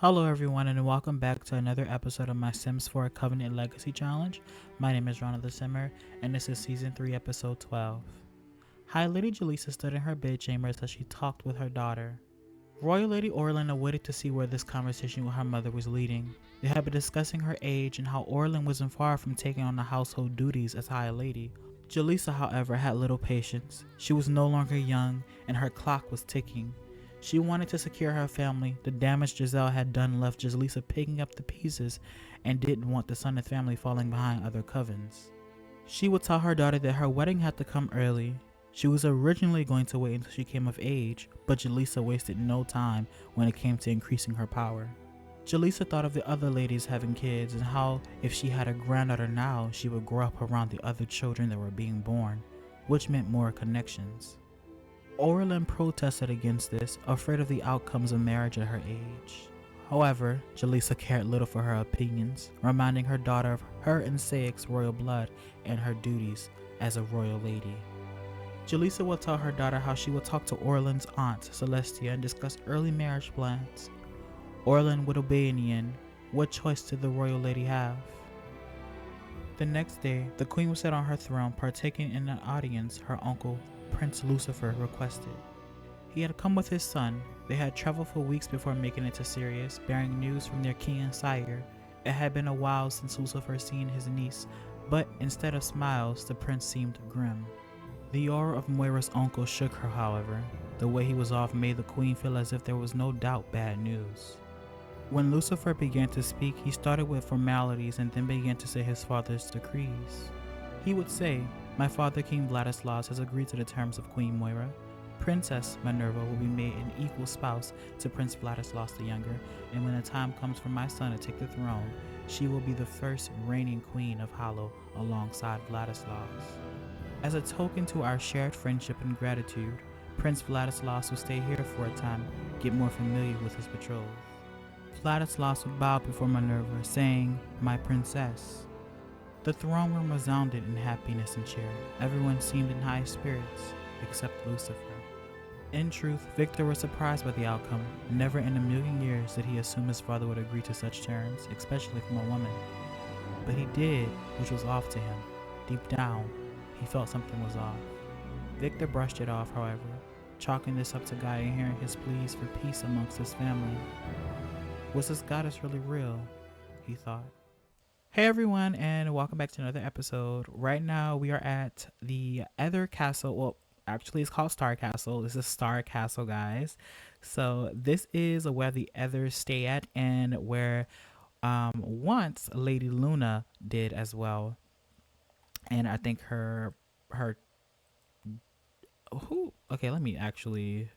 Hello everyone and welcome back to another episode of my Sims 4 Covenant Legacy Challenge. My name is Ronald the Simmer and this is Season 3 Episode 12. High Lady Jaleesa stood in her bedchambers as she talked with her daughter. Royal Lady Orlin awaited to see where this conversation with her mother was leading. They had been discussing her age and how Orlin wasn't far from taking on the household duties as High Lady. Jaleesa, however, had little patience. She was no longer young and her clock was ticking. She wanted to secure her family. The damage Giselle had done left Jaleesa picking up the pieces and didn't want the son and family falling behind other covens. She would tell her daughter that her wedding had to come early. She was originally going to wait until she came of age, but Jaleesa wasted no time when it came to increasing her power. Jaleesa thought of the other ladies having kids and how if she had a granddaughter now, she would grow up around the other children that were being born, which meant more connections. Orlin protested against this, afraid of the outcomes of marriage at her age. However, Jaleesa cared little for her opinions, reminding her daughter of her and Sayek's royal blood and her duties as a royal lady. Jaleesa would tell her daughter how she would talk to Orlin's aunt, Celestia, and discuss early marriage plans. Orlin would obey in the end. What choice did the royal lady have? The next day, the queen was set on her throne, partaking in an audience her uncle, Prince Lucifer, requested. He had come with his son. They had traveled for weeks before making it to Sirius, bearing news from their king and sire. It had been a while since Lucifer seen his niece, but instead of smiles, the prince seemed grim. The aura of Moira's uncle shook her, however. The way he was off made the queen feel as if there was no doubt bad news. When Lucifer began to speak, he started with formalities and then began to say his father's decrees. He would say, "My father, King Vladislaus, has agreed to the terms of Queen Moira. Princess Minerva will be made an equal spouse to Prince Vladislaus the Younger, and when the time comes for my son to take the throne, she will be the first reigning queen of Hollow alongside Vladislaus. As a token to our shared friendship and gratitude, Prince Vladislaus will stay here for a time, get more familiar with his betrothed." Vladislaus would bow before Minerva, saying, "My princess." The throne room resounded in happiness and cheer. Everyone seemed in high spirits, except Lucifer. In truth, Victor was surprised by the outcome. Never in a million years did he assume his father would agree to such terms, especially from a woman. But he did, which was off to him. Deep down, he felt something was off. Victor brushed it off, however, chalking this up to Gaia hearing his pleas for peace amongst his family. Was this goddess really real? He thought. Hey everyone, and welcome back to another episode. Right now we are at the Ether Castle. Well, actually it's called Star Castle. This is Star Castle, guys. So this is where the Ethers stay at and where once Lady Luna did as well. And I think her who okay, let me actually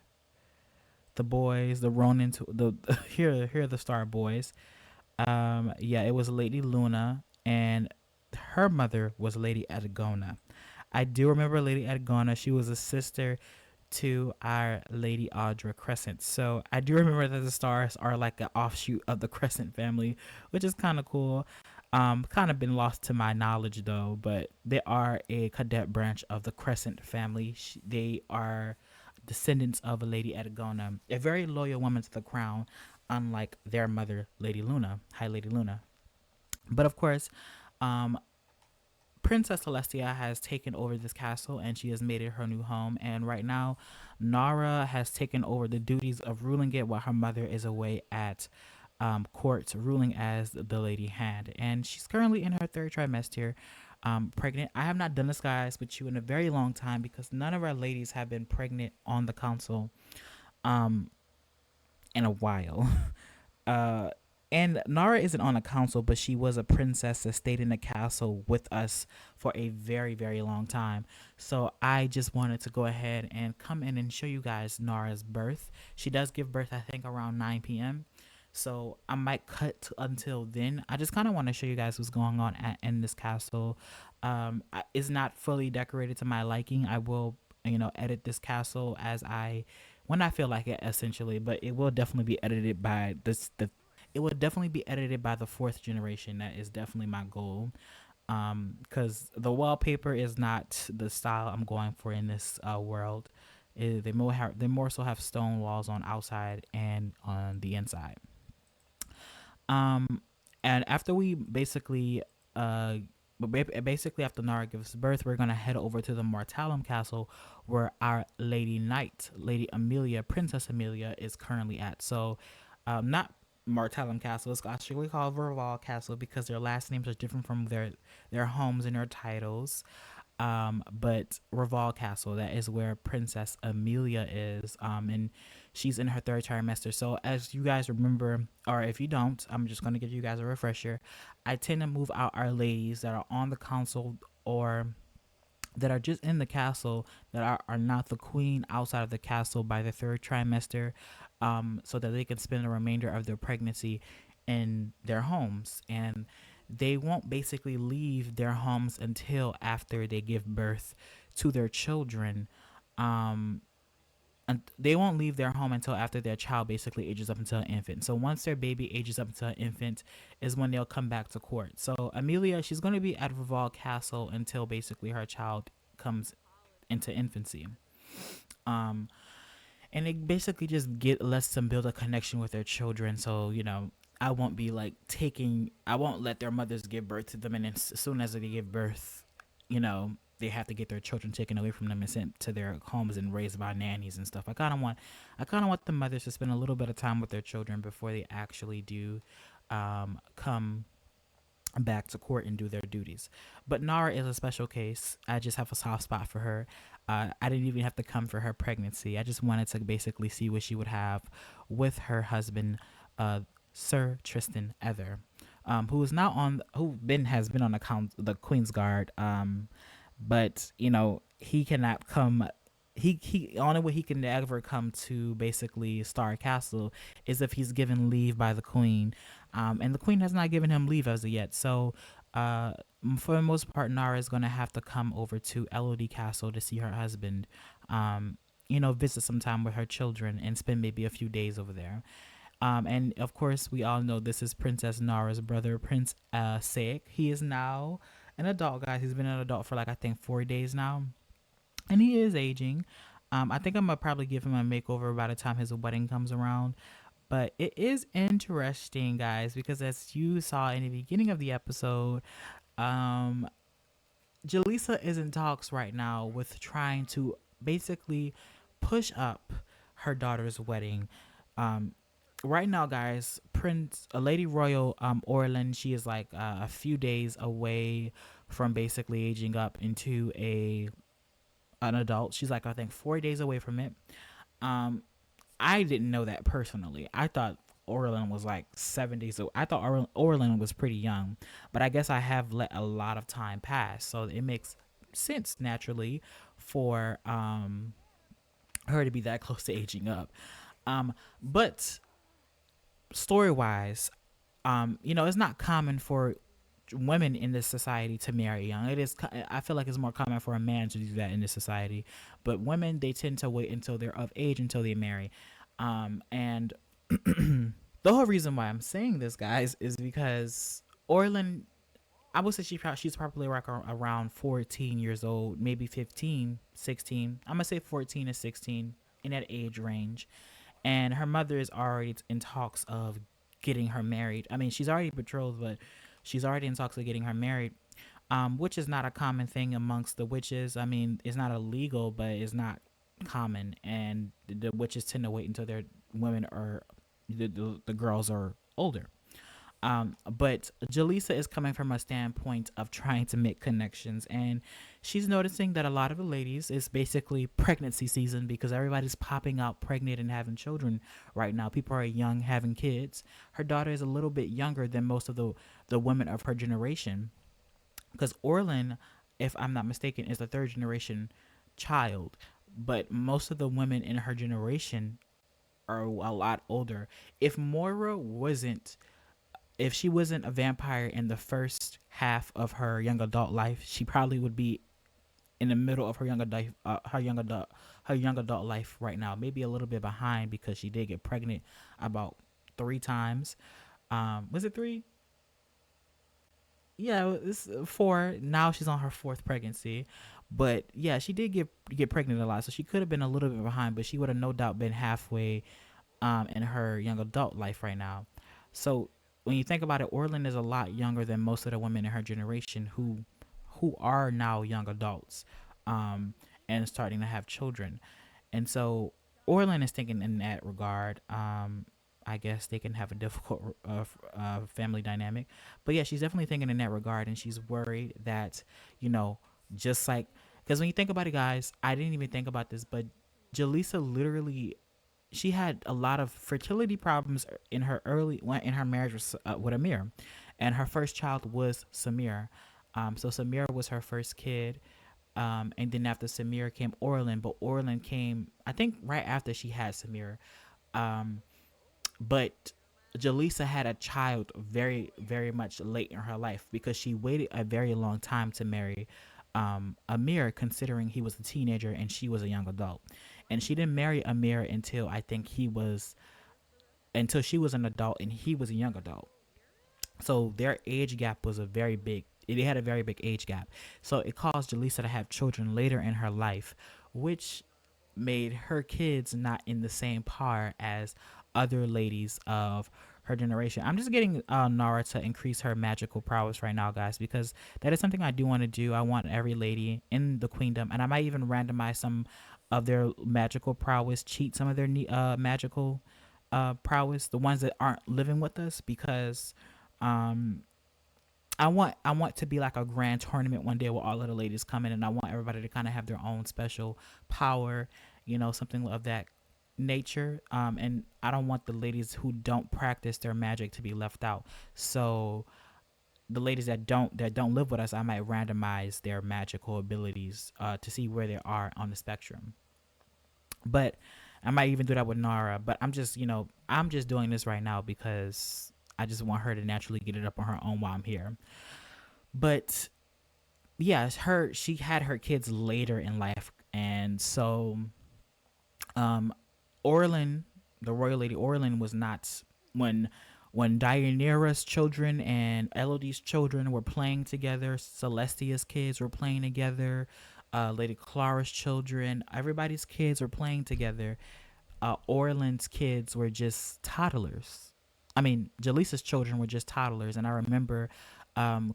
the boys, the Ronin to the here are the Star Boys. Yeah, it was Lady Luna, and her mother was Lady Edgona. I do remember Lady Edgona. She was a sister to our Lady Audra Crescent. So I do remember that the stars are like an offshoot of the Crescent family, which is kind of cool. Kind of been lost to my knowledge though, but they are a cadet branch of the Crescent family. They are descendants of Lady Edgona, a very loyal woman to the crown, unlike their mother, Lady Luna, High Lady Luna. But of course, um, Princess Celestia has taken over this castle and she has made it her new home. And right now, Nara has taken over the duties of ruling it while her mother is away at court, ruling as the Lady Hand. And she's currently in her third trimester, pregnant. I have not done this, guys, with you in a very long time because none of our ladies have been pregnant on the council um, in a while. Uh, and Nara isn't on a council, but she was a princess that stayed in the castle with us for a very, very long time. So I just wanted to go ahead and come in and show you guys Nara's birth. She does give birth, I think, around 9 p.m. So I might cut until then. I just kind of want to show you guys what's going on in this castle. It's not fully decorated to my liking. I will, edit this castle as I when I feel like it, essentially. But it will definitely be edited by it will definitely be edited by the fourth generation. That is definitely my goal. Because the wallpaper is not the style I'm going for in this world. They more so have stone walls on outside and on the inside. Um, and after we basically, basically after Nara gives birth, we're gonna head over to the Mortalum Castle, where our Lady Knight, Lady Amelia, Princess Amelia, is currently at. So, not Mortalum Castle. It's actually called Verval Castle because their last names are different from their homes and their titles. But Raval Castle, that is where Princess Amelia is. And she's in her third trimester. So as you guys remember, or if you don't, I'm just gonna give you guys a refresher. I tend to move out our ladies that are on the council or that are just in the castle that are not the queen outside of the castle by the third trimester, so that they can spend the remainder of their pregnancy in their homes. And they won't basically leave their homes until after they give birth to their children. Um, and they won't leave their home until after their child basically ages up until an infant. So once their baby ages up until an infant is when they'll come back to court. So Amelia, she's going to be at Rival Castle until basically her child comes into infancy. Um, and it basically just lets them build a connection with their children. So I won't be like I won't let their mothers give birth to them, and then as soon as they give birth, they have to get their children taken away from them and sent to their homes and raised by nannies and stuff. I kind of want the mothers to spend a little bit of time with their children before they actually do come back to court and do their duties. But Nara is a special case. I just have a soft spot for her. I didn't even have to come for her pregnancy. I just wanted to basically see what she would have with her husband, uh, Sir Tristan Ether, who is now has been on the Queen's Guard. But he cannot come. He only way he can ever come to basically Star Castle is if he's given leave by the Queen, and the Queen has not given him leave as of yet. So, uh, for the most part, Nara is gonna have to come over to Elodie Castle to see her husband. Visit some time with her children and spend maybe a few days over there. And of course, we all know this is Princess Nara's brother, Prince Saik. He is now an adult, guys. He's been an adult for like I think 4 days now, and he is aging. I think I'm gonna probably give him a makeover by the time his wedding comes around. But it is interesting, guys, because as you saw in the beginning of the episode, um, Jaleesa is in talks right now with trying to basically push up her daughter's wedding. Um, right now, guys, Lady Royal Orlin, she is like a few days away from basically aging up into an adult. She's like I think 4 days away from it. Um, I didn't know that personally. I thought Orlin was like 70. So I thought Orlin was pretty young, but I guess I have let a lot of time pass. So it makes sense naturally for her to be that close to aging up. But story wise, it's not common for women in this society to marry young. I feel like it's more common for a man to do that in this society, but women, they tend to wait until they're of age until they marry. And the whole reason why I'm saying this, guys, is because Orlin, I would say she's probably like around 14 years old, maybe 15, 16. I'm gonna say 14 to 16 in that age range, and her mother is already in talks of getting her married. I mean, she's already betrothed, but she's already in talks of getting her married, which is not a common thing amongst the witches. I mean, it's not illegal, but it's not common, and the witches tend to wait until their women are the girls are older. But Jaleesa is coming from a standpoint of trying to make connections, and she's noticing that a lot of the ladies, is basically pregnancy season because everybody's popping out pregnant and having children right now. People are young having kids. Her daughter is a little bit younger than most of the women of her generation, because Orlin, if I'm not mistaken, is the third generation child, but most of the women in her generation are a lot older. If Moira wasn't if she wasn't a vampire in the first half of her young adult life, she probably would be in the middle of her young adult life right now. Maybe a little bit behind because she did get pregnant about 3 times. Was it three? Yeah, it's four. Now she's on her fourth pregnancy, but yeah, she did get pregnant a lot, so she could have been a little bit behind, but she would have no doubt been halfway in her young adult life right now. So when you think about it, Orlin is a lot younger than most of the women in her generation who are now young adults, um, and starting to have children. And so Orlin is thinking in that regard. I guess they can have a difficult family dynamic, but yeah, she's definitely thinking in that regard, and she's worried that, you know, just like, because when you think about it, guys, I didn't even think about this, but Jaleesa literally, she had a lot of fertility problems in her in her marriage with Amir, and her first child was Samir. So Samir was her first kid, and then after Samir came Orlin, but Orlin came, I think, right after she had Samir. Um, but Jaleesa had a child very, very much late in her life because she waited a very long time to marry Amir, considering he was a teenager and she was a young adult. And she didn't marry Amir until I think until she was an adult and he was a young adult. So their age gap was a very big. They had a very big age gap. So it caused Jaleesa to have children later in her life, which made her kids not in the same par as other ladies of her generation. I'm just getting Nara to increase her magical prowess right now, guys, because that is something I do want to do. I want every lady in the queendom, and I might even randomize some of their magical prowess, cheat some of their magical prowess, the ones that aren't living with us, because um, I want to be like a grand tournament one day where all of the ladies come in, and I want everybody to kind of have their own special power, something of that nature. And I don't want the ladies who don't practice their magic to be left out. So the ladies that don't live with us, I might randomize their magical abilities to see where they are on the spectrum. But I might even do that with Nara. But I'm just doing this right now because I just want her to naturally get it up on her own while I'm here. But yeah, she had her kids later in life, and so um Orlin, the royal lady Orlin, was not when Deianira's children and Elodie's children were playing together, Celestia's kids were playing together, Lady Clara's children, everybody's kids were playing together. Orland's kids were just toddlers. I mean, Jaleesa's children were just toddlers, and I remember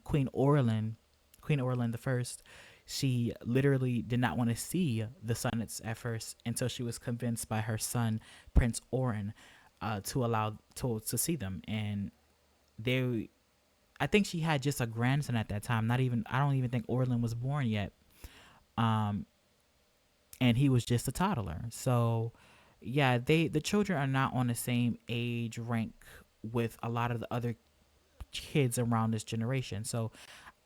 Queen Orland the First. She literally did not want to see the sonnets at first until she was convinced by her son Prince Orin to allow to see them, and they. I think she had just a grandson at that time. Not even. I don't even think Orland was born yet. Um, and he was just a toddler. So yeah, the children are not on the same age rank with a lot of the other kids around this generation. So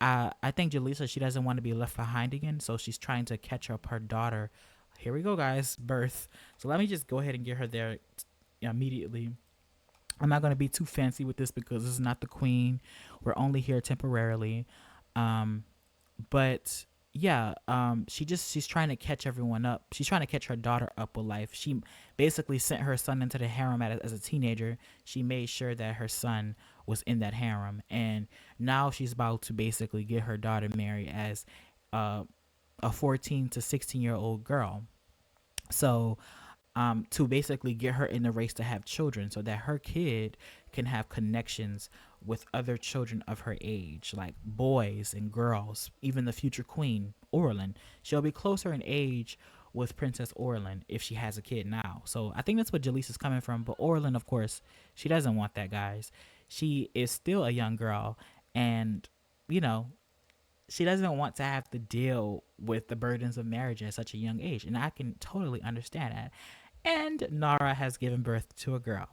I think Jaleesa, she doesn't want to be left behind again, so she's trying to catch up her daughter. Here we go, guys, birth. So let me just go ahead and get her there immediately. I'm not going to be too fancy with this because this is not the queen. We're only here temporarily. Um, but yeah, she's trying to catch everyone up. She's trying to catch her daughter up with life. She basically sent her son into the harem as a teenager. She made sure that her son was in that harem, and now she's about to basically get her daughter married as uh, a 14 to 16-year-old girl. So to basically get her in the race to have children so that her kid can have connections with other children of her age, like boys and girls, even the future queen, Orlin. She'll be closer in age with Princess Orlin if she has a kid now. So I think that's what Jaleesa is coming from. But Orlin, of course, she doesn't want that, guys. She is still a young girl, and, you know, she doesn't want to have to deal with the burdens of marriage at such a young age. And I can totally understand that. And Nara has given birth to a girl.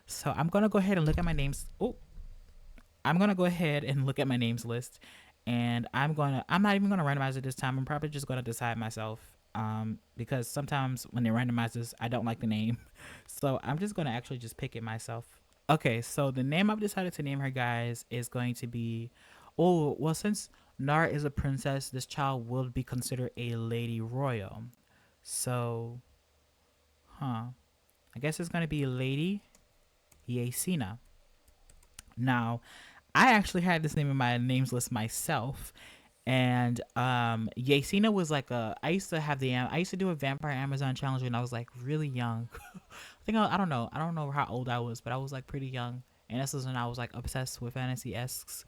So I'm gonna go ahead and look at my names. Oh, I'm gonna go ahead and look at my names list, and I'm not even gonna randomize it this time. I'm probably just gonna decide myself. Because sometimes when they randomize this, I don't like the name, so I'm just gonna actually just pick it myself. Okay, so the name I've decided to name her, guys, is going to be. Oh, well, since Nara is a princess, this child will be considered a lady royal. So, I guess it's gonna be Lady Yesina. Now, I actually had this name in my names list myself, and Yesina was like I used to have I used to do a vampire Amazon challenge when I was like really young. I don't know how old I was, but I was like pretty young, And this was when I was like obsessed with fantasy esque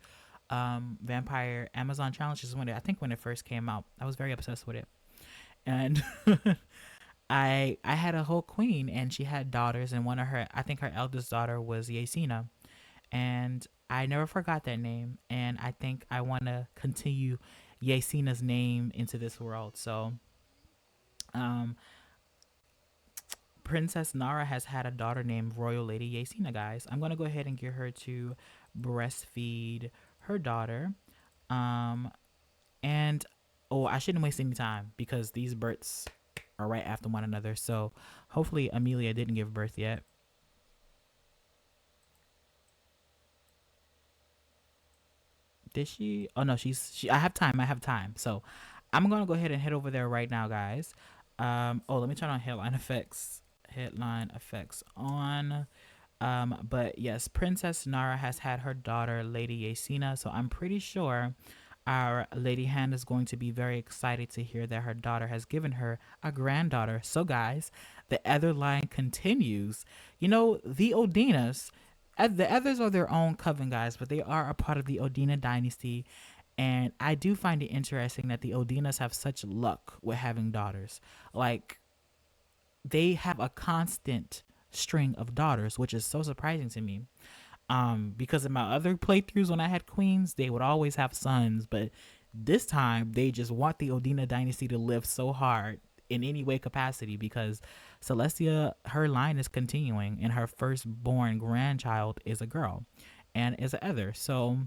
vampire Amazon challenges when I think when it first came out. I was very obsessed with it. And I had a whole queen and she had daughters, and one of her, I think her eldest daughter was Yesina. And I never forgot that name, and I think I want to continue Yesina's name into this world. So um Princess Nara has had a daughter named Royal Lady Yesina, guys. I'm going to go ahead and get her to breastfeed her daughter. Um and oh, I shouldn't waste any time because these births are right after one another. So hopefully Amelia didn't give birth yet. Did she? Oh no, she. I have time. I have time. So I'm gonna go ahead and head over there right now, guys. Oh, let me turn on headline effects. Headline effects on. But yes, Princess Nara has had her daughter, Lady Yasina. So I'm pretty sure our Lady Hand is going to be very excited to hear that her daughter has given her a granddaughter. So, guys, the other line continues. You know, the Odinas, the others are their own coven, guys, but they are a part of the Odina dynasty. And I do find it interesting that the Odinas have such luck with having daughters. Like, they have a constant string of daughters, which is so surprising to me. Because in my other playthroughs when I had queens, they would always have sons, but this time they just want the Odina dynasty to live so hard in any way capacity because Celestia, her line is continuing, and her firstborn grandchild is a girl and is a other. So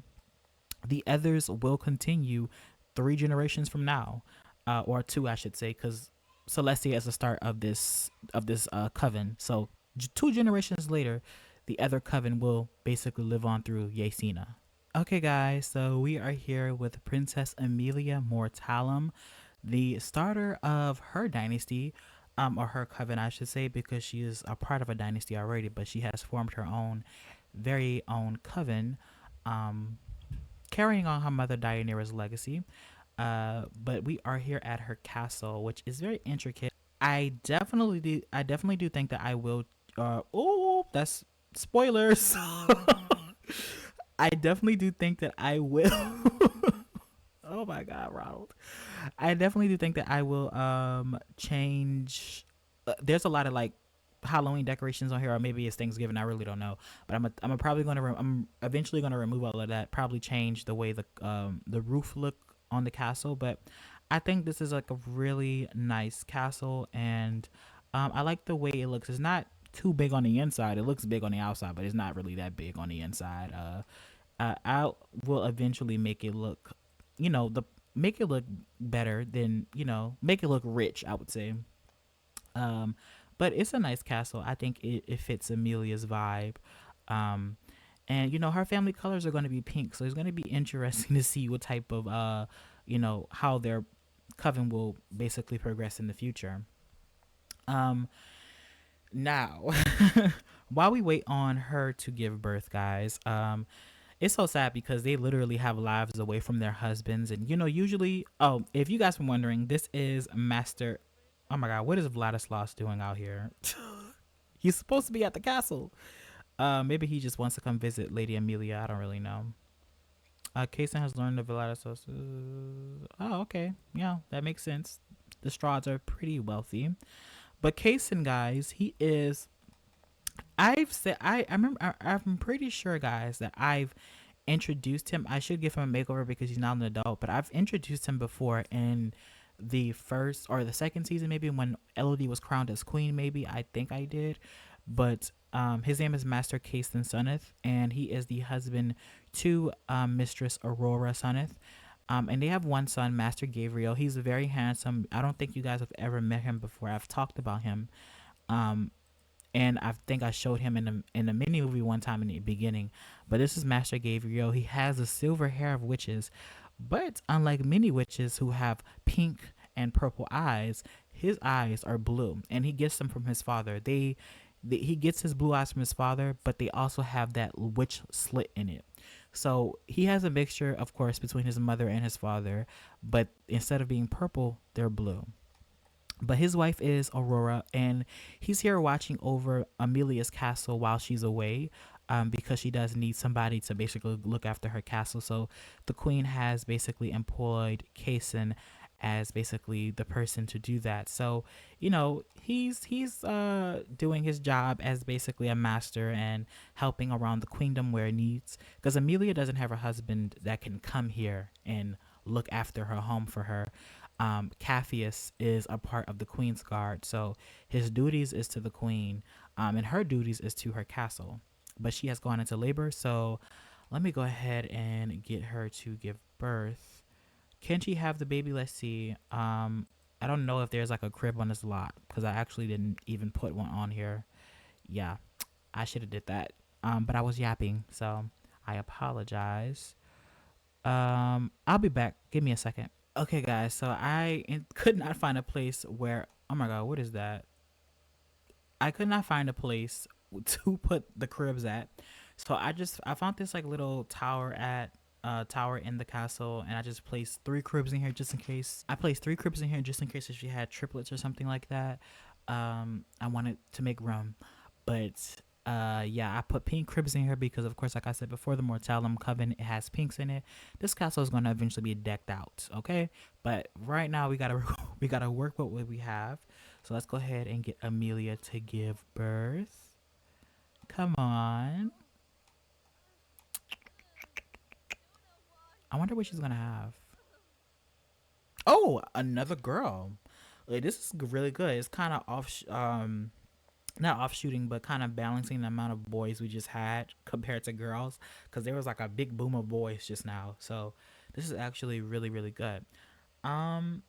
the others will continue 3 generations from now, or two, I should say, because Celestia is the start of this coven. So 2 generations later, the other coven will basically live on through Yesina. Okay, guys, so we are here with Princess Amelia Mortalum, the starter of her dynasty, or her coven, I should say, because she is a part of a dynasty already, but she has formed her own, very own coven, um, carrying on her mother Deianira's legacy. But we are here at her castle, which is very intricate. I definitely do think that I will. Oh, that's spoilers. I definitely do think that I will. Oh my God, Ronald. I definitely do think that I will change. There's a lot of like Halloween decorations on here, or maybe it's Thanksgiving. I really don't know, but I'm probably gonna I'm eventually gonna remove all of that. Probably change the way the roof look on the castle, but I think this is like a really nice castle, and I like the way it looks. It's not too big on the inside. It looks big on the outside, but it's not really that big on the inside. I will eventually make it look, the make it look better than make it look rich. I would say, um, but it's a nice castle. I think it fits Amelia's vibe. Um, and her family colors are going to be pink, so it's going to be interesting to see what type of how their coven will basically progress in the future. Um, Now, while we wait on her to give birth, guys, it's so sad because they literally have lives away from their husbands. And, usually, oh, if you guys been wondering, this is Master. Oh my God, what is Vladislav doing out here? He's supposed to be at the castle. Maybe he just wants to come visit Lady Amelia. I don't really know. Kaysen has learned of Vladislav. Oh, okay. Yeah, that makes sense. The Strahds are pretty wealthy. But Kaysen, guys, he is. I've said I remember I'm pretty sure, guys, that I've introduced him. I should give him a makeover because he's not an adult, but I've introduced him before in the first or the second season, maybe when Elodie was crowned as queen. Maybe I think I did, but his name is Master Kaysen Sunneth, and he is the husband to Mistress Aurora Sunneth. And they have one son, Master Gabriel. He's very handsome. I don't think you guys have ever met him before. I've talked about him. Um, and I think I showed him in a mini movie one time in the beginning. But this is Master Gabriel. He has the silver hair of witches, but unlike many witches who have pink and purple eyes, his eyes are blue, and he gets them from his father. He gets his blue eyes from his father, but they also have that witch slit in it. So he has a mixture, of course, between his mother and his father, but instead of being purple, they're blue. But his wife is Aurora, and he's here watching over Amelia's castle while she's away. because she does need somebody to basically look after her castle. So the queen has basically employed Kason as basically the person to do that. So he's doing his job as basically a master and helping around the queendom where it needs. Because Amelia doesn't have a husband that can come here and look after her home for her. Capheus is a part of the Queen's Guard, so his duties is to the Queen, and her duties is to her castle. But she has gone into labor, so let me go ahead and get her to give birth. Can she have the baby? Let's see. I don't know if there's like a crib on this lot because I actually didn't even put one on here. Yeah, I should have did that. But I was yapping, so I apologize. I'll be back. Give me a second. Okay, guys. So could not find a place where. Oh my god, what is that? I could not find a place to put the cribs at. So I found this like little tower in the castle, and I just placed three cribs in here just in case. I placed three cribs in here just in case if she had triplets or something like that. I wanted to make room, but yeah, I put pink cribs in here because of course, like I said before, the Mortalum Coven, it has pinks in it. This castle is going to eventually be decked out, okay? But right now we gotta we gotta work with what we have. So let's go ahead and get Amelia to give birth. Come on. I wonder what she's gonna have. Oh, another girl. Like, this is really good. It's kind of not offshooting, but kind of balancing the amount of boys we just had compared to girls, because there was like a big boom of boys just now. So this is actually really really good. Um,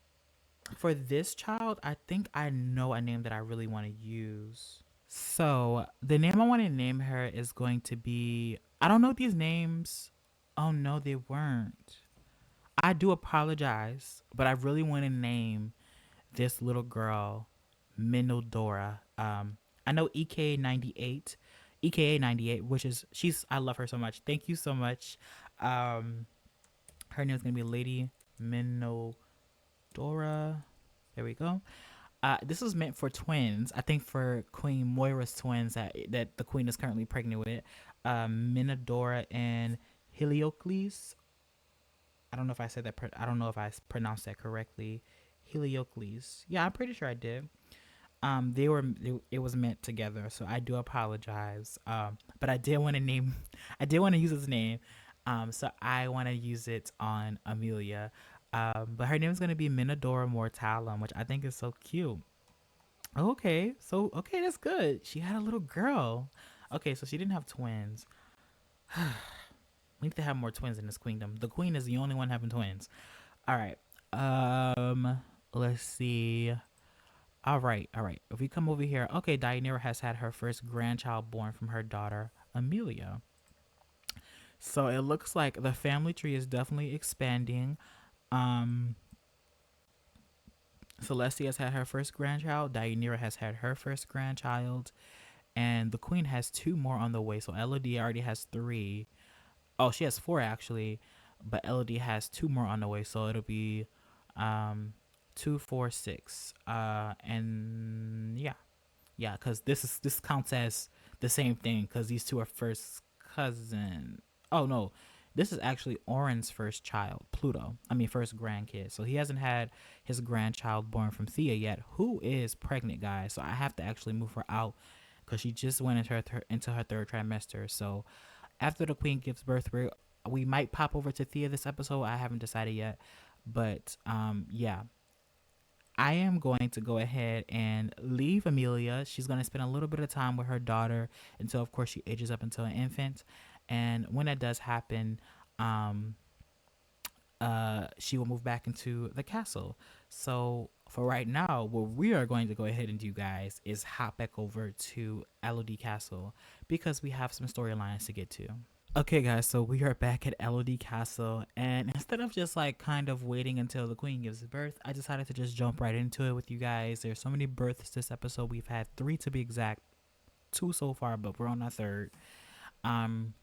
for this child, I think I know a name that I really want to use. So the name I want to name her is going to be. I don't know these names. Oh no, they weren't. I do apologize, but I really want to name this little girl Minodora. I know EKA 98, which is I love her so much. Thank you so much. Um, her name is gonna be Lady Minodora. There we go. This was meant for twins. I think for Queen Moira's twins that the queen is currently pregnant with, Minodora and Heliocles. I don't know if I said that. I don't know if I pronounced that correctly. Heliocles. Yeah, I'm pretty sure I did. It was meant together, so I do apologize. But I did want to name, I did want to use his name. So I want to use it on Amelia. But her name is gonna be Minodora Mortalum, which I think is so cute. Okay, so okay, that's good. She had a little girl. Okay, so she didn't have twins. We need to have more twins in this queendom. The queen is the only one having twins. All right. Let's see. All right, all right. If we come over here, okay, Deianira has had her first grandchild born from her daughter Amelia. So it looks like the family tree is definitely expanding. Um, Celestia has had her first grandchild. Deianira has had her first grandchild, and the queen has two more on the way. So Elodie already has three. Oh, she has four actually, but Elodie has two more on the way. So it'll be, um, 2, 4, 6. And yeah, yeah, because this counts as the same thing because these two are first cousin. Oh no, this is actually Oren's first child, Pluto. I mean, first grandkid. So he hasn't had his grandchild born from Thea yet, who is pregnant, guys. So I have to actually move her out because she just went into her third trimester. So after the queen gives birth, we might pop over to Thea this episode. I haven't decided yet, but yeah, I am going to go ahead and leave Amelia. She's going to spend a little bit of time with her daughter until, of course, she ages up into an infant. And when that does happen, um, she will move back into the castle. So for right now, what we are going to go ahead and do, guys, is hop back over to Elodie Castle because we have some storylines to get to. Okay, guys, so we are back at Elodie Castle, and instead of just like kind of waiting until the queen gives birth, I decided to just jump right into it with you guys. There's so many births this episode. We've had three to be exact, two so far, but we're on our third. Um,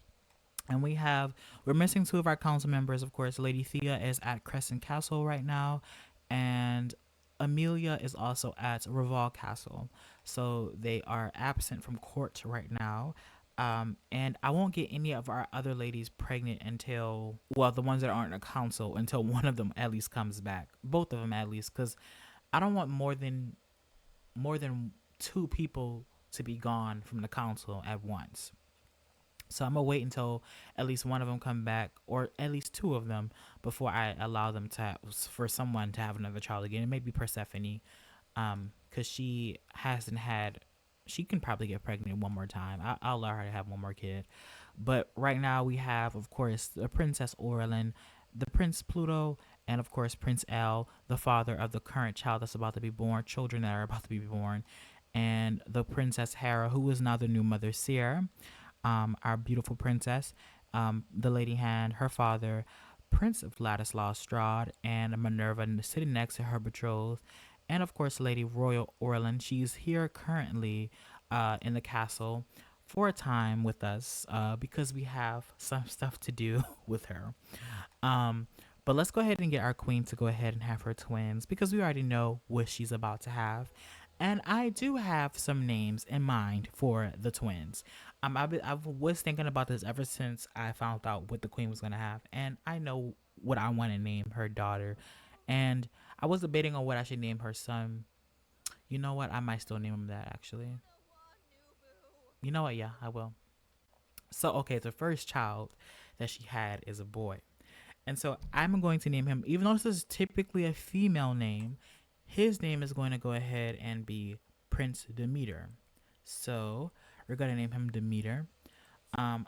and we're missing two of our council members. Of course, Lady Thea is at Crescent Castle right now, and Amelia is also at Reval Castle. So they are absent from court right now. And I won't get any of our other ladies pregnant until, well, the ones that aren't in a council, until one of them at least comes back. Both of them at least, because I don't want more than two people to be gone from the council at once. So I'm gonna wait until at least one of them come back, or at least two of them, before I allow them to for someone to have another child again. It may be Persephone, because she hasn't had. She can probably get pregnant one more time. I'll allow her to have one more kid, but right now we have, of course, the Princess Orlin, the Prince Pluto, and of course Prince L, the father of the current child that's about to be born, children that are about to be born, and the Princess Hera, who is now the new mother Sierra, our beautiful princess, the Lady Hand, her father, Prince Vladislav Strahd, and Minerva sitting next to her betrothed, and of course Lady Royal Orlin. She's here currently in the castle for a time with us because we have some stuff to do with her. Um, but let's go ahead and get our queen to go ahead and have her twins because we already know what she's about to have. And I do have some names in mind for the twins. I was thinking about this ever since I found out what the queen was going to have. And I know what I want to name her daughter. And I was debating on what I should name her son. You know what? I might still name him that actually. You know what? Yeah, I will. So, okay, the first child that she had is a boy. And so I'm going to name him, even though this is typically a female name, his name is going to go ahead and be Prince Demeter. So we're going to name him Demeter. Um,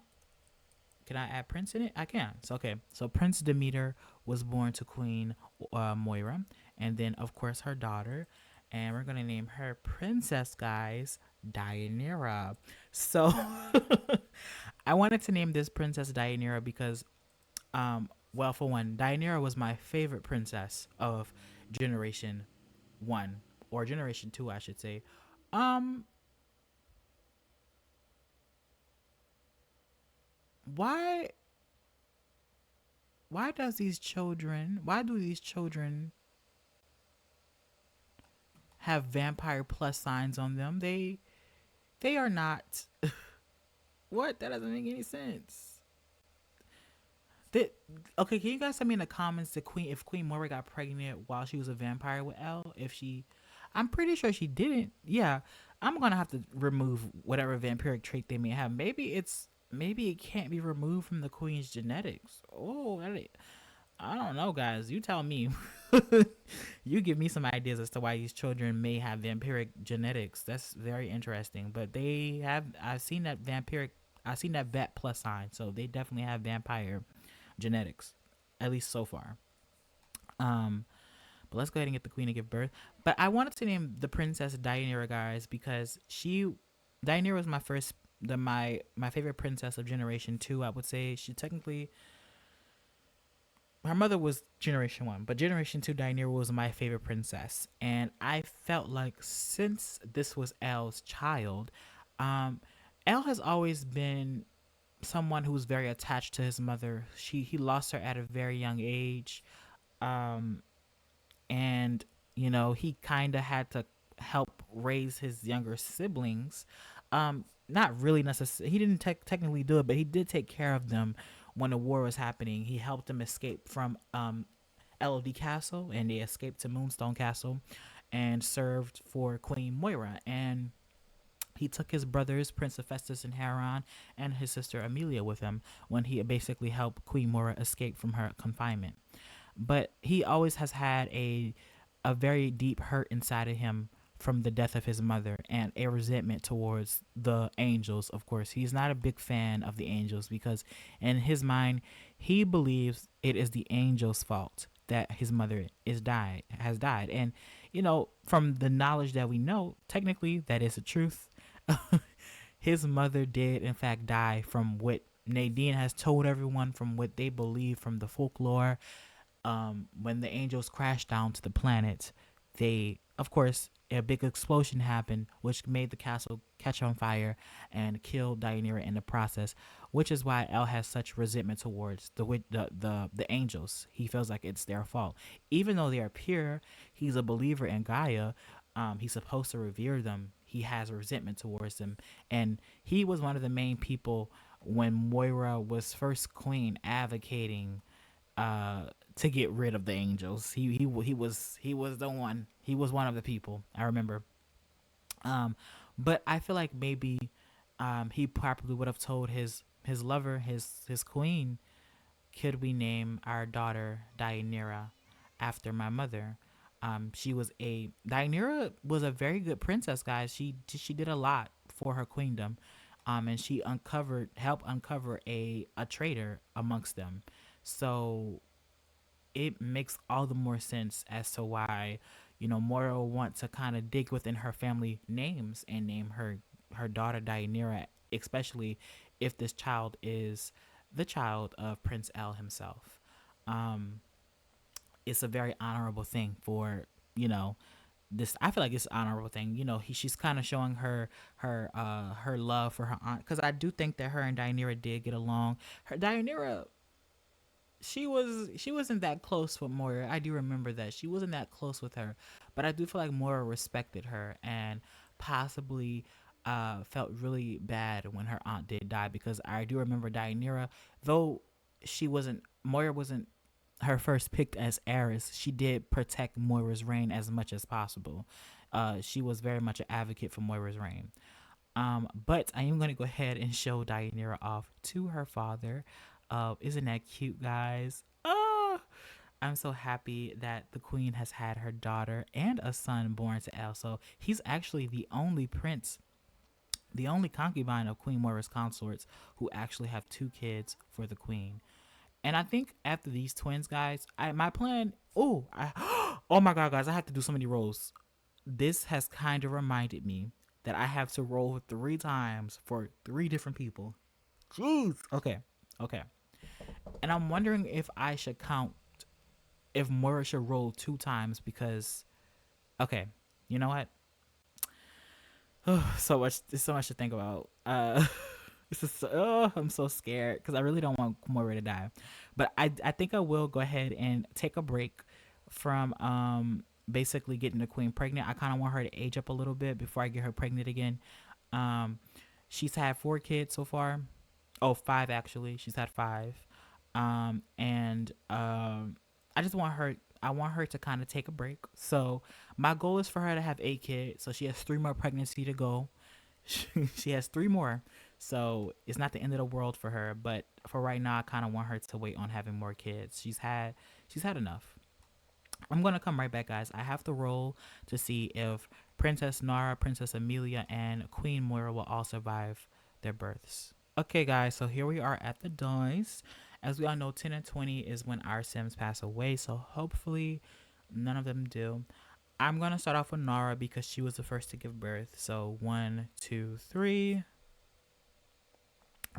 can I add Prince in it? I can. So, okay. So Prince Demeter was born to Queen Moira, and then, of course, her daughter. And we're going to name her Princess, guys, Deianira. So I wanted to name this Princess Deianira because well, for one, Deianira was my favorite princess of Generation One or Generation Two, I should say. Um, why? Why does these children? Why do these children have vampire plus signs on them? They are not. What? That doesn't make any sense. That okay? Can you guys tell me in the comments the queen if Queen Moira got pregnant while she was a vampire with Elle? If she, I'm pretty sure she didn't. Yeah, I'm gonna have to remove whatever vampiric trait they may have. Maybe it can't be removed from the queen's genetics. Oh, I don't know, guys. You tell me. You give me some ideas as to why these children may have vampiric genetics. That's very interesting. But they have. I've seen that vampiric. I've seen that vet plus sign, so they definitely have vampire genetics, at least so far. Um, but let's go ahead and get the queen to give birth. But I wanted to name the princess Deianira, guys, because Deianira was my first, my favorite princess of Generation Two. I would say she technically, her mother was Generation One, but Generation Two Deianira was my favorite princess, and I felt like since this was Elle's child, um, Elle has always been someone who was very attached to his mother. He lost her at a very young age, um, and he kind of had to help raise his younger siblings. Not really necessarily. He didn't technically do it, but he did take care of them when the war was happening. He helped them escape from LOD Castle, and they escaped to Moonstone Castle, and served for Queen Moira. And he took his brothers, Prince Hephaestus and Haran, and his sister Amelia with him when he basically helped Queen Moira escape from her confinement. But he always has had a very deep hurt inside of him from the death of his mother and a resentment towards the angels. Of course, he's not a big fan of the angels because in his mind he believes it is the angels' fault that his mother has died. And from the knowledge that we know, technically that is the truth. His mother did in fact die from what Nadine has told everyone, from what they believe from the folklore. When the angels crashed down to the planet, they, of course, a big explosion happened, which made the castle catch on fire and killed Deianira in the process. Which is why El has such resentment towards the angels. He feels like it's their fault, even though they are pure. He's a believer in Gaia. He's supposed to revere them. he has resentment towards them. And he was one of the main people when Moira was first queen, advocating uh to get rid of the angels. He was the one. He was one of the people. I remember. Um, but I feel like maybe he probably would have told his lover, his queen, could we name our daughter Deianira after my mother? She was a Deianira was a very good princess, guys. She did a lot for her queendom, and she helped uncover a traitor amongst them. So it makes all the more sense as to why, Moira will want to kind of dig within her family names and name her daughter Deianira, especially if this child is the child of Prince L himself. Um, it's a very honorable thing for you know this. I feel like it's an honorable thing. She's kind of showing her love for her aunt, because I do think that her and Deianira did get along. Her Deianira, she wasn't that close with Moira. I do remember that she wasn't that close with her, but I do feel like Moira respected her and possibly felt really bad when her aunt did die, because I do remember Deianira, though Moira wasn't her first picked as heiress, she did protect Moira's reign as much as possible. She was very much an advocate for Moira's reign. But I am going to go ahead and show Deianira off to her father. Isn't that cute, guys? I'm so happy that the queen has had her daughter and a son born to Elle. So he's actually the only prince, the only concubine of Queen Moira's consorts who actually have two kids for the queen. And I think after these twins, guys, my plan. Oh my god, guys, I have to do so many rolls. This has kind of reminded me that I have to roll 3 times for 3 different people. Jeez. Okay. Okay. And I'm wondering if I should count, if Moira should roll 2 times, because okay, you know what? So much. There's so much to think about. I'm so scared because I really don't want Moira to die, but I think I will go ahead and take a break from basically getting the queen pregnant. I kind of want her to age up a little bit before I get her pregnant again. Um, she's had 4 kids so far. Oh, 5 actually. She's had 5. And I just want her. I want her to kind of take a break. So my goal is for her to have 8 kids. So she has 3 more pregnancy to go. She has 3 more. So it's not the end of the world for her. But for right now, I kind of want her to wait on having more kids. She's had enough. I'm gonna come right back, guys. I have to roll to see if Princess Nara, Princess Amelia, and Queen Moira will all survive their births. Okay, guys, so here we are at the dice. As we all know, 10 and 20 is when our Sims pass away, so hopefully none of them do. I'm going to start off with Nara because she was the first to give birth. So 1, 2, 3.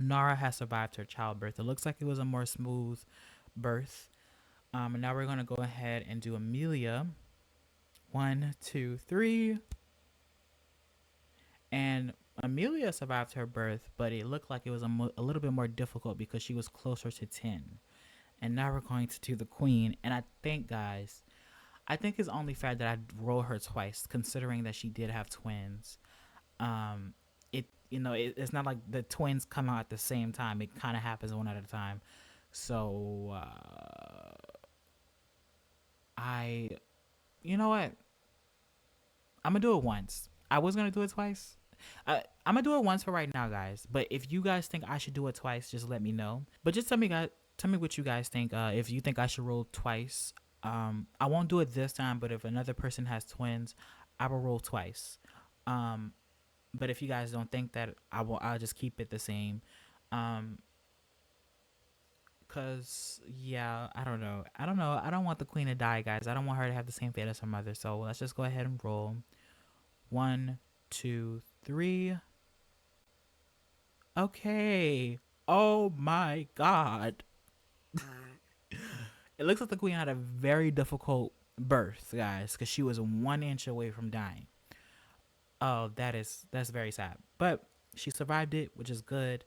Nara has survived her childbirth. It looks like it was a more smooth birth. And now we're going to go ahead and do Amelia. 1, 2, 3. And Amelia survived her birth, but it looked like it was a little bit more difficult because she was closer to 10. And now we're going to do the queen. And I think, guys, it's only fair that I roll her twice, considering that she did have twins. It's not like the twins come out at the same time. It kind of happens one at a time. So, you know what? I'm gonna do it once. I was gonna do it twice. I'm gonna do it once for right now, guys. But if you guys think I should do it twice, just let me know. But just tell me, guys. Tell me what you guys think. If you think I should roll twice, I won't do it this time. But if another person has twins, I will roll twice. But if you guys don't think that, I'll just keep it the same. Cause yeah, I don't know. I don't want the queen to die, guys. I don't want her to have the same fate as her mother. So let's just go ahead and roll. 1, 2, 3. Okay. Oh my god. It looks like the queen had a very difficult birth, guys, because she was 1 inch away from dying. Oh, that's very sad. But she survived it, which is good.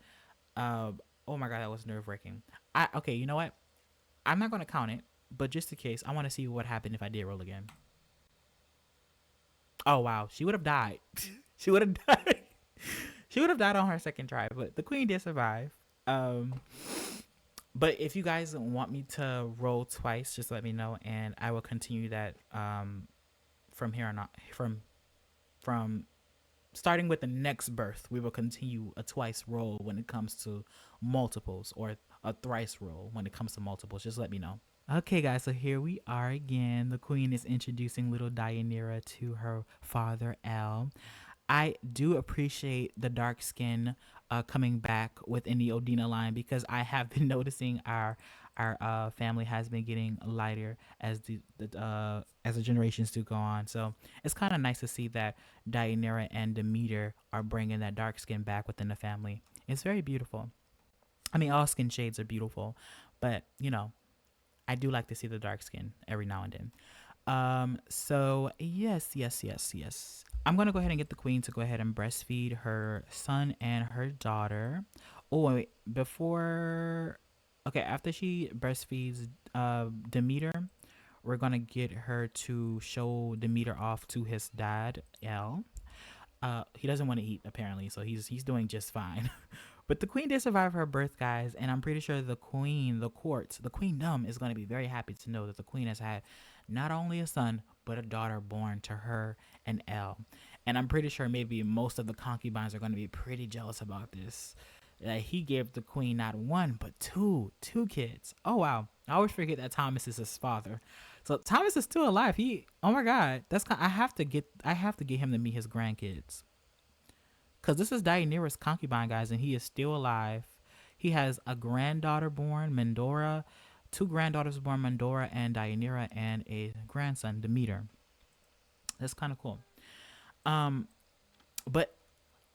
Oh my god, that was nerve wracking. Okay, you know what? I'm not gonna count it, but just in case, I want to see what happened if I did roll again. Oh wow, she would have died. She would have died. She would have died on her second try, but the queen did survive. Um, but if you guys want me to roll twice, just let me know, and I will continue that from here on out. From starting with the next birth, we will continue a twice roll when it comes to multiples, or a thrice roll when it comes to multiples. Just let me know. Okay, guys, so here we are again. The queen is introducing little Deianira to her father, L. I do appreciate the dark skin coming back within the Odina line, because I have been noticing our family has been getting lighter as the generations do go on. So it's kind of nice to see that Deianira and Demeter are bringing that dark skin back within the family. It's very beautiful. I mean, all skin shades are beautiful, but I do like to see the dark skin every now and then. So yes. I'm gonna go ahead and get the queen to go ahead and breastfeed her son and her daughter. Oh wait, before, okay, after she breastfeeds Demeter, we're gonna get her to show Demeter off to his dad, L. He doesn't want to eat apparently, so he's doing just fine. But the queen did survive her birth, guys, and I'm pretty sure the queen, the court, the queendom is going to be very happy to know that the queen has had not only a son but a daughter born to her and Elle. And I'm pretty sure maybe most of the concubines are going to be pretty jealous about this. He gave the queen not one but two kids. Oh wow! I always forget that Thomas is his father. So Thomas is still alive. Oh my God, I have to get him to meet his grandkids, because this is Deianira's concubine, guys, and he is still alive. He has a granddaughter born, Mendora, two granddaughters born, Mendora and Deianira, and a grandson, Demeter. That's kind of cool. Um, but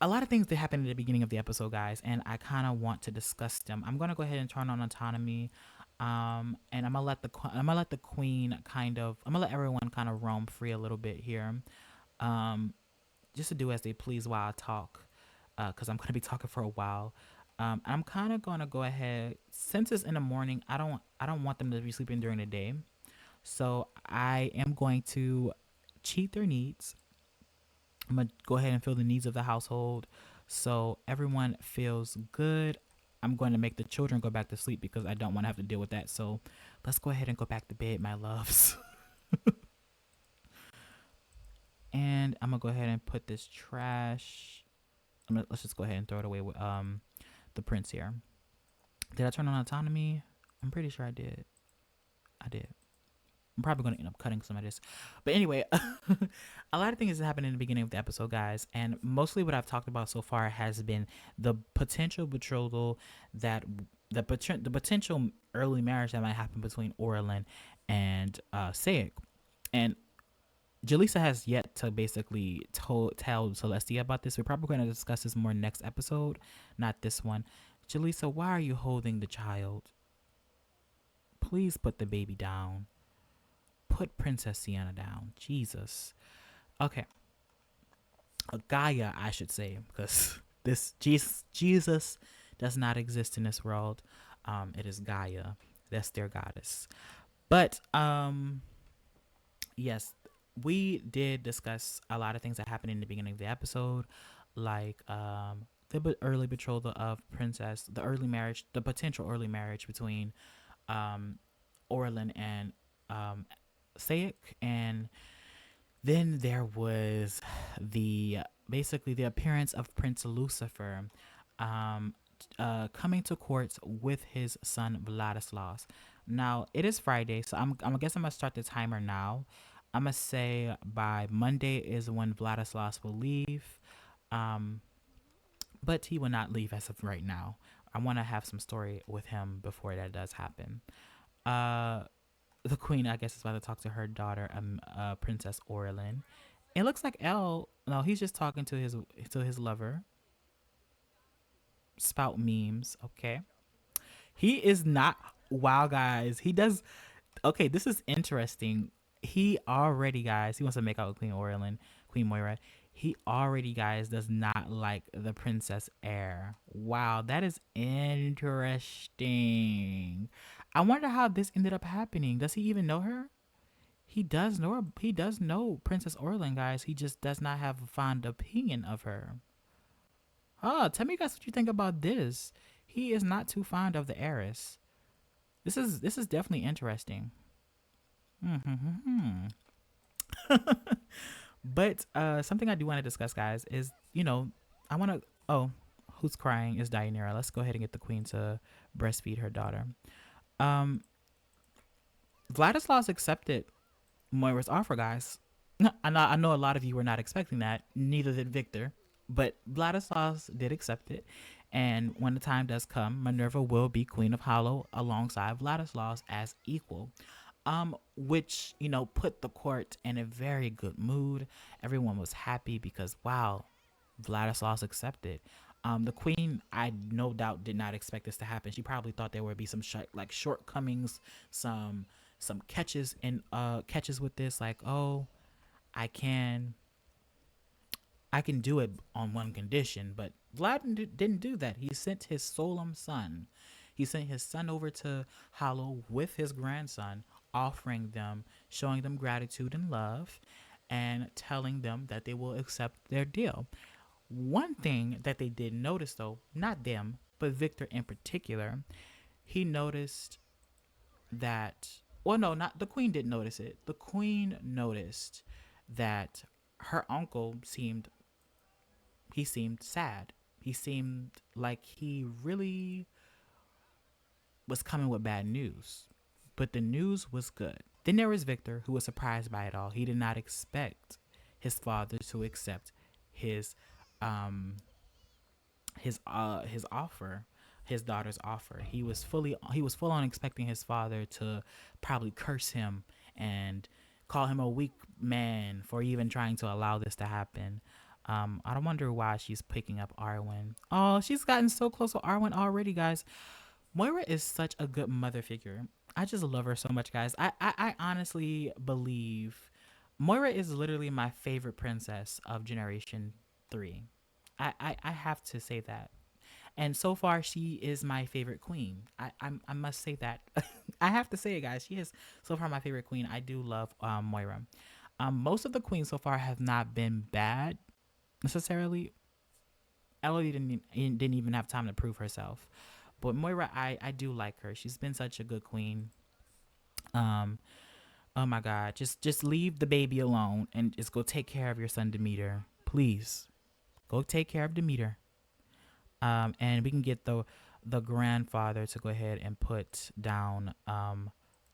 a lot of things that happened at the beginning of the episode, guys, and I kind of want to discuss them. I'm gonna go ahead and turn on autonomy, and I'm gonna let the queen I'm gonna let everyone kind of roam free a little bit here, um, just to do as they please while I talk, because I'm gonna be talking for a while. I'm kind of gonna go ahead, since it's in the morning. I don't want them to be sleeping during the day, so I am going to cheat their needs. I'm gonna go ahead and fill the needs of the household, so everyone feels good. I'm going to make the children go back to sleep because I don't want to have to deal with that. So let's go ahead and go back to bed, my loves. And I'm gonna go ahead and put this trash. Let's just go ahead and throw it away with the prince here. Did I turn on autonomy? I'm pretty sure I did. I did. I'm probably going to end up cutting some of this. But anyway, a lot of things that happened in the beginning of the episode, guys. And mostly what I've talked about so far has been the potential betrothal, that the potential early marriage that might happen between Orlin and Sayek. And Jaleesa has yet to basically tell Celestia about this. We're probably going to discuss this more next episode, not this one. Jaleesa, why are you holding the child? Please put the baby down. Put Princess Sienna down. Jesus. Okay. Gaia, I should say, because this Jesus does not exist in this world. It is Gaia. That's their goddess. But yes, we did discuss a lot of things that happened in the beginning of the episode, like the early betrothal of Princess, the early marriage, the potential early marriage between Orlin and Sayek, and then there was the basically the appearance of Prince Lucifer um, coming to court with his son Vladislaus. Now it is Friday, so I guess I'm gonna start the timer now. I'm gonna say by Monday is when Vladislaus will leave, um, but he will not leave as of right now. I want to have some story with him before that does happen. Uh, the queen, I guess, is about to talk to her daughter, Princess Orlin. It looks like Elle. No, he's just talking to his lover. Spout memes. Okay, he is not. Wow, guys, he does. Okay, this is interesting. He already, guys, he wants to make out with Queen Orlin, Queen Moira. He already, guys, does not like the Princess Heir. Wow, that is interesting. I wonder how this ended up happening. Does he even know her? he does know Princess Orlin, guys. He just does not have a fond opinion of her. Tell me guys what you think about this. He is not too fond of the heiress. This is definitely interesting. Hmm. But something I do want to discuss, guys, is I want to. Oh, who's crying is Dianera. Let's go ahead and get the queen to breastfeed her daughter. Um, Vladislaus accepted Moira's offer, guys. I know a lot of you were not expecting that. Neither did Victor, but Vladislaus did accept it. And when the time does come, Minerva will be Queen of Hollow alongside Vladislaus as equal. Which put the court in a very good mood. Everyone was happy because wow, Vladislaus accepted. The queen, I no doubt did not expect this to happen. She probably thought there would be some like shortcomings, some catches and catches with this. Like, oh, I can I can do it on one condition, but Vlad didn't do that. He sent his solemn son. He sent his son over to Hollow with his grandson, offering them, showing them gratitude and love, and telling them that they will accept their deal. One thing that they did notice, though, not them, but Victor in particular, he noticed that, well, no, not the queen didn't notice it. The queen noticed that her uncle seemed sad. He seemed like he really was coming with bad news. But the news was good. Then there was Victor, who was surprised by it all. He did not expect his father to accept his um his offer, his daughter's offer. He was full on expecting his father to probably curse him and call him a weak man for even trying to allow this to happen. I don't wonder why she's picking up Arwen. Oh, she's gotten so close with Arwen already, guys. Moira is such a good mother figure. I just love her so much, guys. I honestly believe Moira is literally my favorite princess of Generation 3. I have to say that. And so far, she is my favorite queen. I must say that. I have to say it, guys. She is so far my favorite queen. I do love Moira. Most of the queens so far have not been bad necessarily. Elodie didn't even have time to prove herself. But Moira, I do like her. She's been such a good queen. Um, oh my God, just leave the baby alone and just go take care of your son Demeter, please. Go take care of Demeter. And we can get the grandfather to go ahead and put down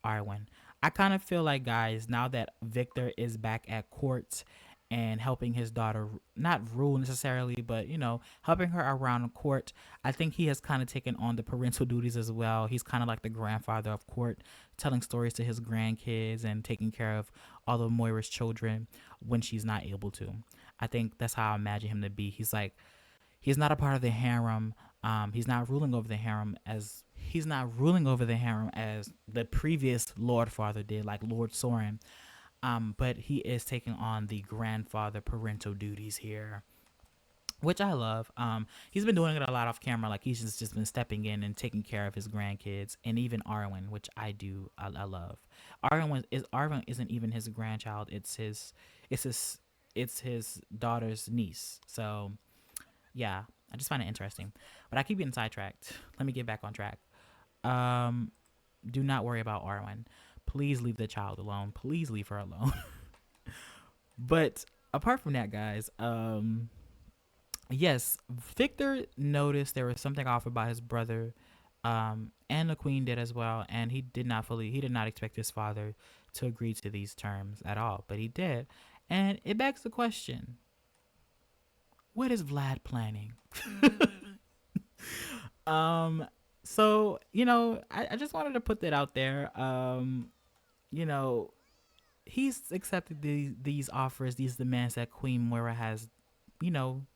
Arwen. I kind of feel like, guys, now that Victor is back at court and helping his daughter not rule necessarily, but helping her around court, I think he has kind of taken on the parental duties as well. He's kind of like the grandfather of court, telling stories to his grandkids and taking care of all of Moira's children when she's not able to. I think that's how I imagine him to be. He's not a part of the harem. He's not ruling over the harem as the previous Lord Father did, like Lord Soren. But he is taking on the grandfather parental duties here, which I love. He's been doing it a lot off camera, like he's just been stepping in and taking care of his grandkids, and even Arwen, which I love. Arwen isn't even his grandchild. It's his, it's his daughter's niece. So yeah, I just find it interesting. But I keep getting sidetracked. Let me get back on track. Um, do not worry about Arwen. Please leave the child alone. Please leave her alone. But apart from that, guys, yes, Victor noticed there was something off about his brother, and the queen did as well, and he did not expect his father to agree to these terms at all, but he did. And it begs the question, what is Vlad planning? um so I just wanted to put that out there. You know he's accepted these offers, these demands that Queen Moira has, you know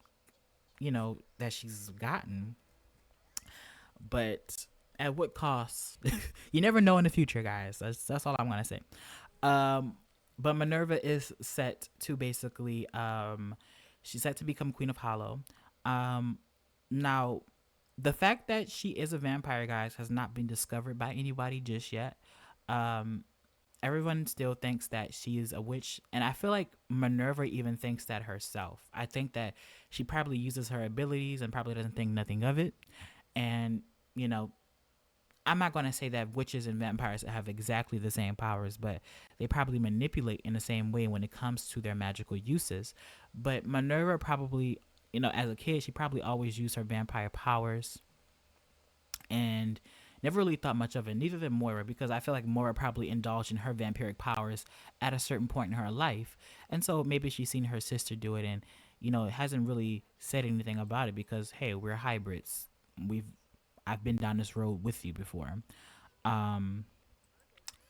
that she's gotten, but at what cost? You never know in the future, guys. That's all I'm gonna say. um but Minerva is set to basically she's set to become Queen of Hollow. Now, the fact that she is a vampire, guys, has not been discovered by anybody just yet. um everyone still thinks that she is a witch, and I feel like Minerva even thinks that herself. I think that she probably uses her abilities and probably doesn't think nothing of it. And you know, I'm not going to say that witches and vampires have exactly the same powers, but they probably manipulate in the same way when it comes to their magical uses. But Minerva probably, as a kid, she probably always used her vampire powers and never really thought much of it. Neither did Moira, because I feel like Moira probably indulged in her vampiric powers at a certain point in her life. And so maybe she's seen her sister do it and, hasn't really said anything about it because, hey, we're hybrids. We've I've been down this road with you before. Um,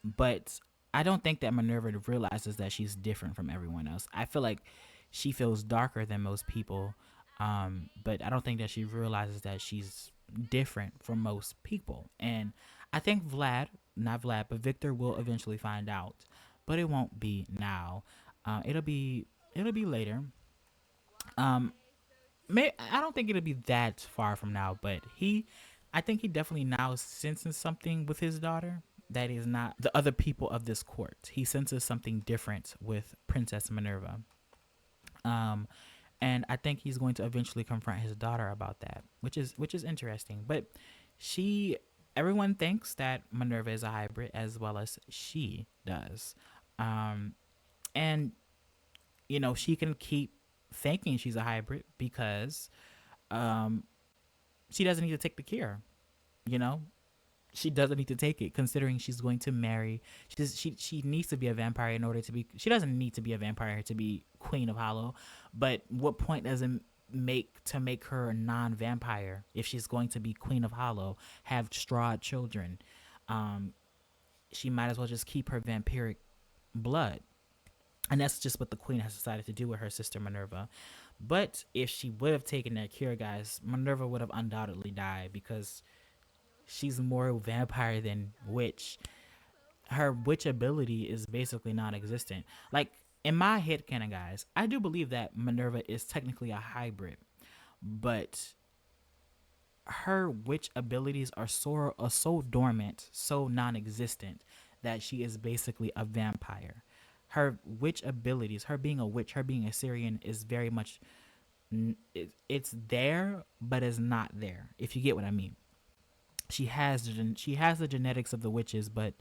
but I don't think that Minerva realizes that she's different from everyone else. I feel like she feels darker than most people, but I don't think that she realizes that she's different from most people. And I think not Vlad, but Victor will eventually find out, but it won't be now. It'll be later. Um, I don't think it'll be that far from now, but I think he definitely now senses something with his daughter that is not the other people of this court. He senses something different with Princess Minerva. Um, and I think he's going to eventually confront his daughter about that, which is interesting. But she, everyone thinks that Minerva is a hybrid as well as she does, and she can keep thinking she's a hybrid because um, she doesn't need to take the cure. You know, she doesn't need to take it considering she's going to marry. She needs to be a vampire in order to be. She doesn't need to be a vampire to be Queen of Hollow, but what point does it make her a non-vampire if she's going to be Queen of Hollow, have straw children? Um, she might as well just keep her vampiric blood. And that's just what the queen has decided to do with her sister Minerva. But if she would have taken that cure, guys, Minerva would have undoubtedly died because she's more vampire than witch. Her witch ability is basically non-existent. Like in my head canon, guys, I do believe that Minerva is technically a hybrid, but her witch abilities are so dormant, so non-existent that she is basically a vampire. Her witch abilities, her being a witch, her being a Syrian, is very much it's there, but it's not there. If you get what I mean, she has the genetics of the witches, but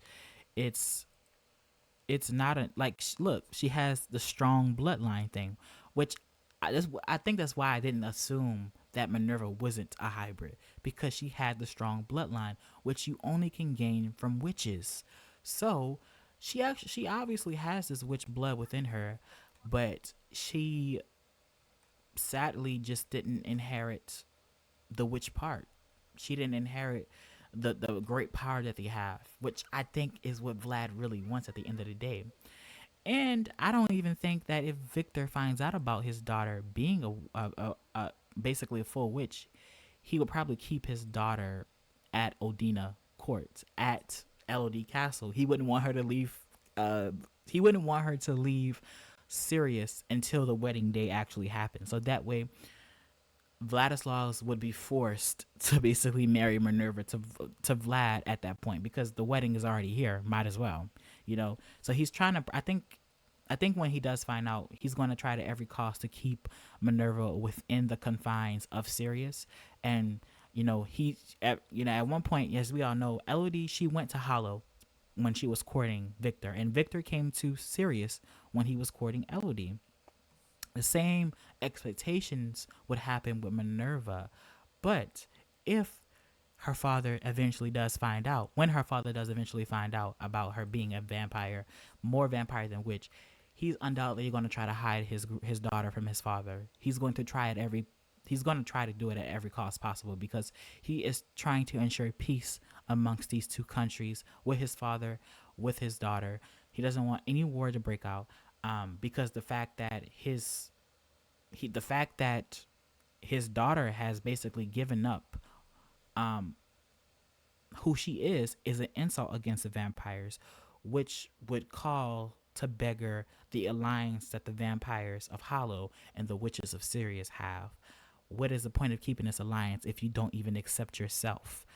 it's it's not a like look, she has the strong bloodline thing, which I think that's why I didn't assume that Minerva wasn't a hybrid, because she had the strong bloodline, which you only can gain from witches. So she obviously has this witch blood within her, but she sadly just didn't inherit the witch part. She didn't inherit the great power that they have, which I think is what Vlad really wants at the end of the day. And I don't even think that if Victor finds out about his daughter being basically a full witch, he would probably keep his daughter at Odina Court, at Elodie Castle. He wouldn't want her to leave. He wouldn't want her to leave Sirius until the wedding day actually happened. So that way, Vladislaus would be forced to basically marry Minerva to Vlad at that point, because the wedding is already here. Might as well, So he's trying to. I think when he does find out, he's going to try to every cost to keep Minerva within the confines of Sirius. And at one point, as we all know, Elodie, she went to Hollow when she was courting Victor, and Victor came to Sirius when he was courting Elodie. The same expectations would happen with Minerva. But if her father eventually does find out, when her father does eventually find out about her being a vampire, more vampire than witch, he's undoubtedly going to try to hide his daughter from his father. He's going to try to do it at every cost possible, because he is trying to ensure peace amongst these two countries, with his father, with his daughter. He doesn't want any war to break out, because the fact that his daughter has basically given up um, who she is an insult against the vampires, which would call to beggar the alliance that the vampires of Hollow and the witches of Sirius have. What is the point of keeping this alliance if you don't even accept yourself?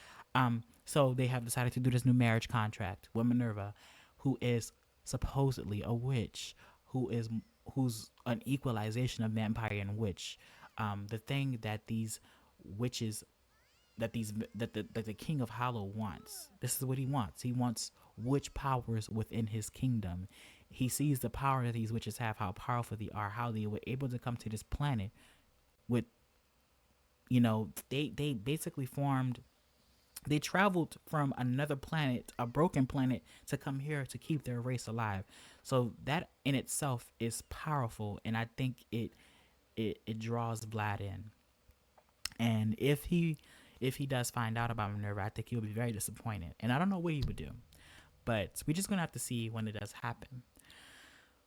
So they have decided to do this new marriage contract with Minerva, who is supposedly a witch who's an equalization of vampire and witch. The thing that these witches that the king of Hollow wants. This is what he wants. He wants witch powers within his kingdom. He sees the power that these witches have, how powerful they are, how they were able to come to this planet with, they basically formed, they traveled from another planet, a broken planet, to come here to keep their race alive. So that in itself is powerful, and I think it draws Vlad in. And if he does find out about Minerva, I think he'll be very disappointed. And I don't know what he would do, but we're just gonna have to see when it does happen.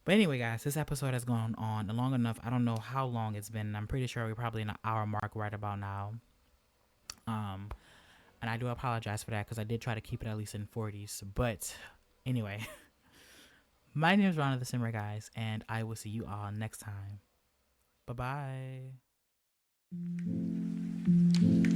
But anyway, guys, this episode has gone on long enough. I don't know how long it's been. I'm pretty sure we're probably in an hour mark right about now. Um, and I do apologize for that because I did try to keep it at least in 40s. But anyway, my name is Ron of the Simmer, guys, and I will see you all next time. Bye bye.